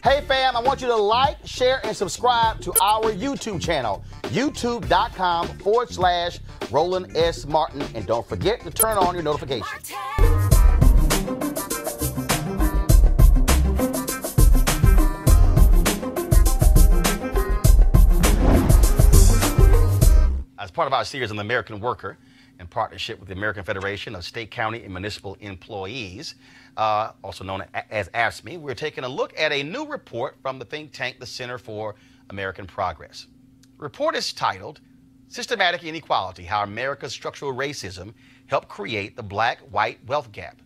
Hey fam, I want you to like, share, and subscribe to our YouTube channel, youtube.com/Roland S. Martin. And don't forget to turn on your notifications. As part of our series on the American Worker, in partnership with the American Federation of State, County, and Municipal Employees, also known as AFSCME, we're taking a look at a new report from the think tank, the Center for American Progress. The report is titled, Systematic Inequality, How America's Structural Racism Helped Create the Black-White Wealth Gap.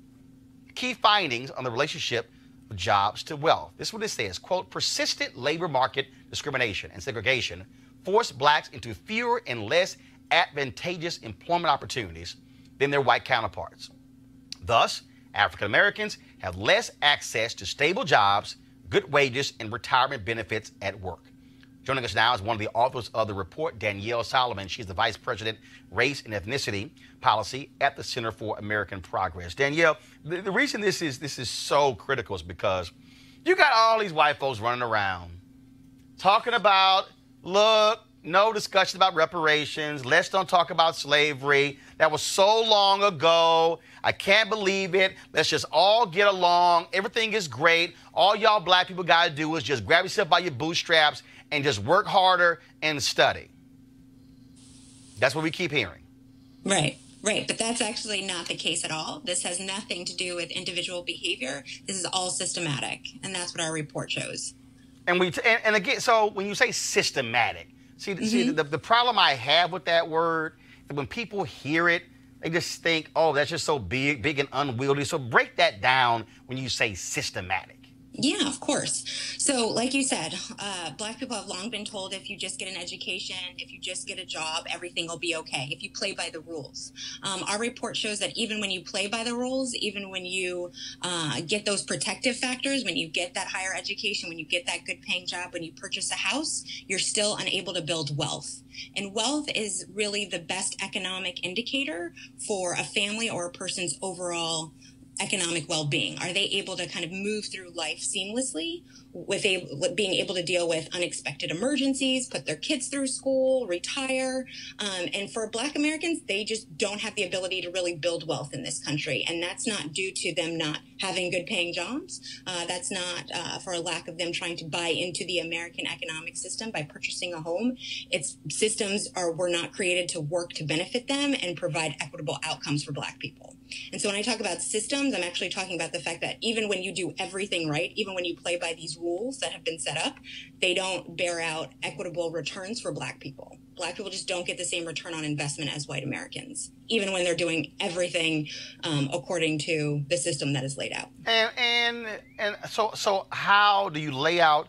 Key findings on the relationship of jobs to wealth. This is what it says, quote, persistent labor market discrimination and segregation forced blacks into fewer and less advantageous employment opportunities than their white counterparts. Thus, African Americans have less access to stable jobs, good wages, and retirement benefits at work. Joining us now is one of the authors of the report, Danyelle Solomon. She's the Vice President, Race and Ethnicity Policy at the Center for American Progress. Danielle, the reason this is so critical is because you got all these white folks running around talking about, look, no discussion about reparations. Let's don't talk about slavery. That was so long ago. I can't believe it. Let's just all get along. Everything is great. All y'all black people got to do is just grab yourself by your bootstraps and just work harder and study. That's what we keep hearing. Right. But that's actually not the case at all. This has nothing to do with individual behavior. This is all systematic, and that's what our report shows. And again, so when you say systematic, see, the problem I have with that word is when people hear it, they just think, oh, that's just so big and unwieldy. So break that down when you say systematic. Yeah, of course. So like you said, black people have long been told if you just get an education, if you just get a job, everything will be okay, if you play by the rules. Our report shows that even when you play by the rules, even when you get those protective factors, when you get that higher education, when you get that good paying job, when you purchase a house, you're still unable to build wealth. And wealth is really the best economic indicator for a family or a person's overall economic well-being. Are they able to kind of move through life seamlessly with being able to deal with unexpected emergencies, put their kids through school, retire? And for Black Americans, they just don't have the ability to really build wealth in this country. And that's not due to them not having good paying jobs. That's not for a lack of them trying to buy into the American economic system by purchasing a home. It's systems were not created to work to benefit them and provide equitable outcomes for Black people. And so when I talk about systems, I'm actually talking about the fact that even when you do everything right, even when you play by these rules that have been set up, they don't bear out equitable returns for Black people. Black people just don't get the same return on investment as white Americans, even when they're doing everything according to the system that is laid out. And so how do you lay out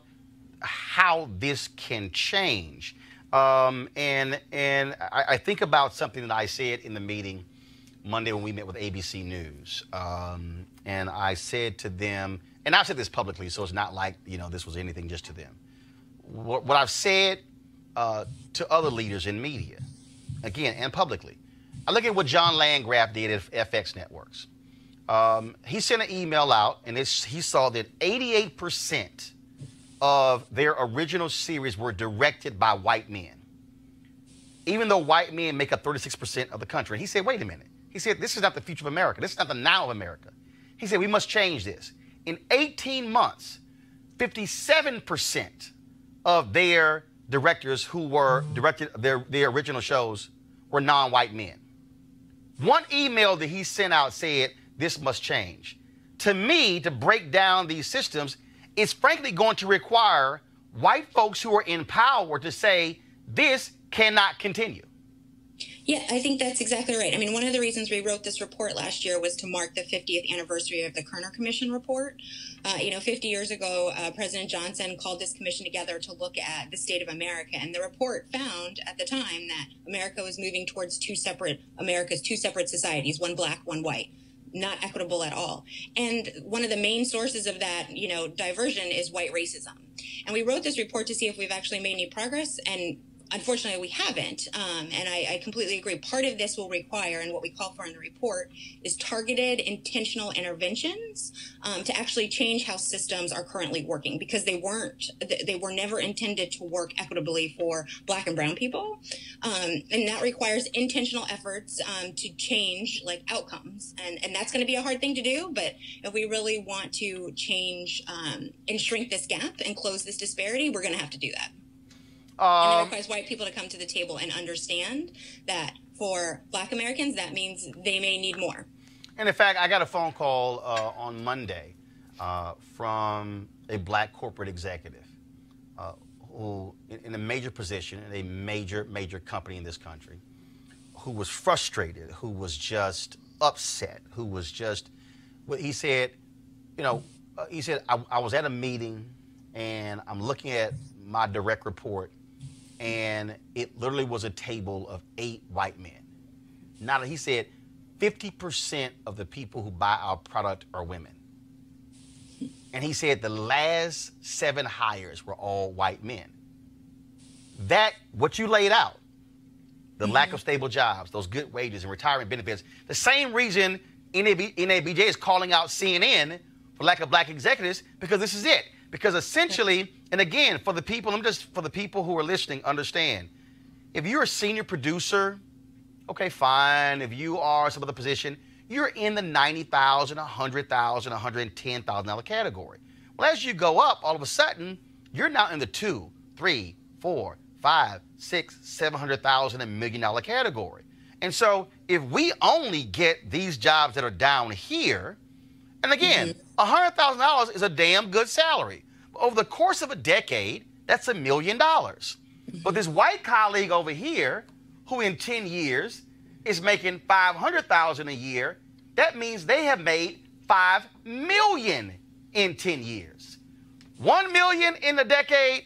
how this can change? And I think about something that I said in the meeting Monday when we met with ABC News, and I said to them, and I've said this publicly, so it's not like, this was anything just to them. What I've said to other leaders in media, again, and publicly, I look at what John Landgraf did at FX Networks. He sent an email out, and he saw that 88% of their original series were directed by white men, even though white men make up 36% of the country. He said, wait a minute. He said, this is not the future of America. This is not the now of America. He said, we must change this. In 18 months, 57% of their directors who were directed their original shows were non-white men. One email that he sent out said, this must change. To me, to break down these systems, it's frankly going to require white folks who are in power to say, this cannot continue. Yeah, I think that's exactly right. I mean, one of the reasons we wrote this report last year was to mark the 50th anniversary of the Kerner Commission report. 50 years ago, President Johnson called this commission together to look at the state of America. And the report found at the time that America was moving towards America's two separate societies, one Black, one white. Not equitable at all. And one of the main sources of that, diversion is white racism. And we wrote this report to see if we've actually made any progress. And unfortunately, we haven't. And I completely agree. Part of this will require, and what we call for in the report, is targeted, intentional interventions to actually change how systems are currently working, because they were never intended to work equitably for Black and brown people. And that requires intentional efforts to change like outcomes. And that's going to be a hard thing to do. But if we really want to change and shrink this gap and close this disparity, we're going to have to do that. And that requires white people to come to the table and understand that for Black Americans, that means they may need more. And in fact, I got a phone call on Monday from a Black corporate executive who, in a major position in a major company in this country, who was frustrated, who was just upset, who was just, he said, I was at a meeting and I'm looking at my direct report, and it literally was a table of 8 white men. Now, he said 50% of the people who buy our product are women. And he said the last 7 hires were all white men. That, what you laid out, the lack of stable jobs, those good wages and retirement benefits, the same reason NABJ is calling out CNN for lack of Black executives, because this is it. Because essentially, and again, for the people who are listening, understand, if you're a senior producer, okay, fine. If you are some other position, you're in the $90,000, $100,000, $110,000 category. Well, as you go up, all of a sudden, you're now in the $200,000, $300,000, $400,000, $500,000, $600,000, $700,000, $1 million category. And so if we only get these jobs that are down here, and again, $100,000 is a damn good salary. But over the course of a decade, that's $1 million. But this white colleague over here, who in 10 years is making $500,000 a year, that means they have made $5 million in 10 years. $1 million in a decade,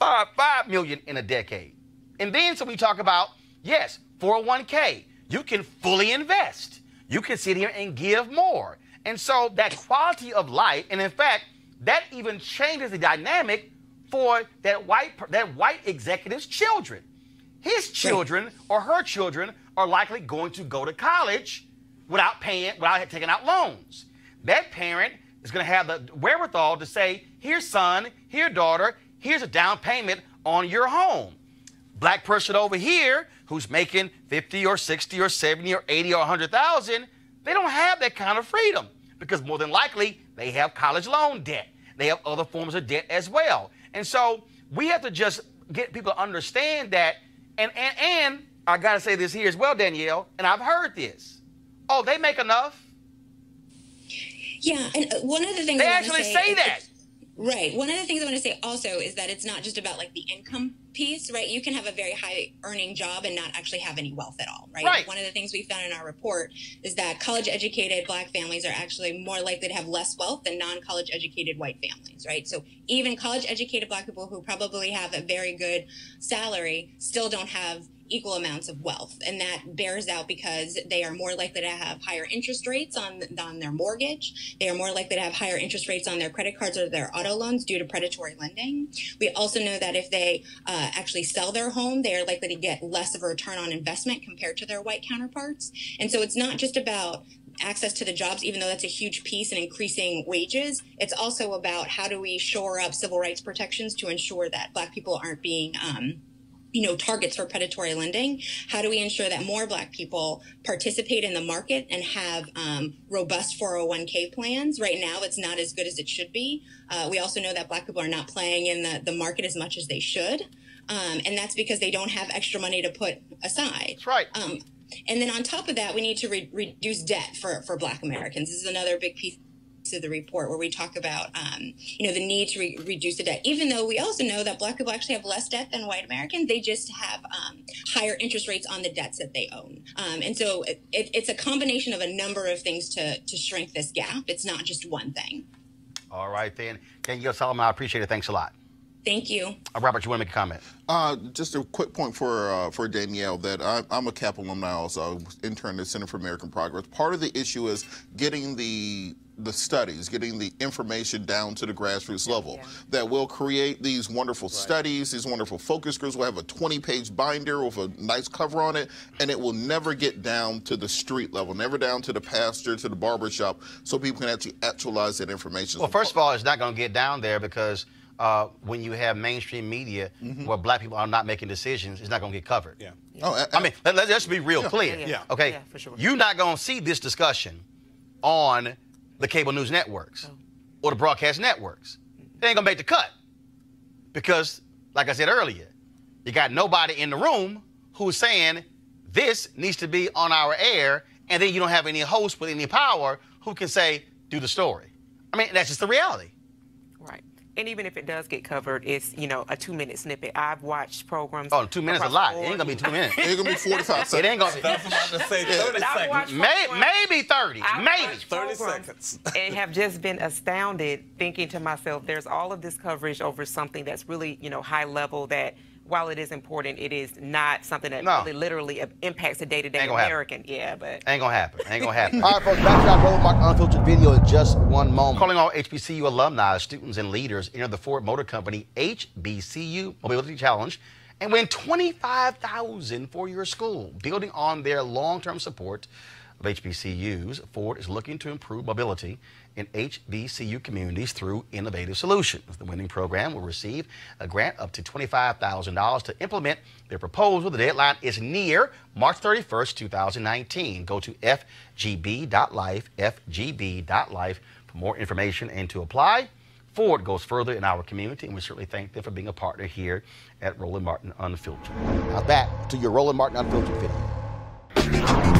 $5 million in a decade. And then so we talk about, yes, 401k, you can fully invest. You can sit here and give more. And so that quality of life, and in fact, that even changes the dynamic for that white executive's children. His children or her children are likely going to go to college without taking out loans. That parent is going to have the wherewithal to say, here's son, here daughter, here's a down payment on your home. Black person over here who's making 50 or 60 or 70 or 80 or 100,000, they don't have that kind of freedom, because more than likely they have college loan debt. They have other forms of debt as well. And so we have to just get people to understand that. And I got to say this here as well, Danielle, and I've heard this. Oh, they make enough. Yeah, and one of the things they actually say that. Right. One of the things I want to say also is that it's not just about like the income piece, right? You can have a very high earning job and not actually have any wealth at all, right? Right. One of the things we found in our report is that college educated Black families are actually more likely to have less wealth than non-college educated white families, right? So even college educated Black people who probably have a very good salary still don't have equal amounts of wealth, and that bears out because they are more likely to have higher interest rates on their mortgage. They are more likely to have higher interest rates on their credit cards or their auto loans due to predatory lending. We also know that if they actually sell their home, they are likely to get less of a return on investment compared to their white counterparts. And so it's not just about access to the jobs, even though that's a huge piece in increasing wages. It's also about how do we shore up civil rights protections to ensure that Black people aren't being targets for predatory lending. How do we ensure that more Black people participate in the market and have robust 401k plans? Right now, it's not as good as it should be. We also know that Black people are not playing in the market as much as they should. And that's because they don't have extra money to put aside. That's right. And then on top of that, we need to reduce debt for Black Americans. This is another big piece of the report where we talk about, the need to reduce the debt, even though we also know that Black people actually have less debt than white Americans. They just have higher interest rates on the debts that they own. And so it's a combination of a number of things to shrink this gap. It's not just one thing. All right, then. Danielle Solomon, I appreciate it. Thanks a lot. Thank you. Robert, you want to make a comment? Just a quick point for Danielle, that I'm a CAP alumni also. I was interned at Center for American Progress. Part of the issue is getting the the studies, getting the information down to the grassroots level, that we'll create these wonderful studies, these wonderful focus groups. We'll have a 20-page binder with a nice cover on it, and it will never get down to the street level, never down to the pastor, to the barber shop, so people can actually actualize that information. Well, first of all, it's not going to get down there because when you have mainstream media where black people are not making decisions, it's not going to get covered. I mean, let's be real clear. Okay, for sure. You're not going to see this discussion on the cable news networks or the broadcast networks. It ain't going to make the cut because, like I said earlier, you got nobody in the room who's saying this needs to be on our air, and then you don't have any host with any power who can say, do the story. I mean, that's just the reality. Right. And even if it does get covered, it's, you know, a 2-minute snippet. I've watched programs. Oh, 2 minutes is a lot. It ain't going to be 2 minutes. It ain't going to be 45 seconds. It ain't going to be. That's about to say 30 seconds. Maybe 30. Maybe. 30 seconds. And have just been astounded thinking to myself, there's all of this coverage over something that's really, you know, high level that, while it is important, it is not something that really literally impacts the day-to-day American. But ain't gonna happen. Ain't gonna happen. All right, folks, back to our Roland Martin Unfiltered video in just one moment. Calling all HBCU alumni, students, and leaders enter the Ford Motor Company HBCU Mobility Challenge and win $25,000 for your school. Building on their long-term support of HBCUs, Ford is looking to improve mobility in HBCU communities through innovative solutions. The winning program will receive a grant up to $25,000 to implement their proposal. The deadline is near March 31st, 2019. Go to fgb.life, fgb.life for more information and to apply. Ford goes further in our community, and we certainly thank them for being a partner here at Roland Martin Unfiltered. Now back to your Roland Martin Unfiltered video.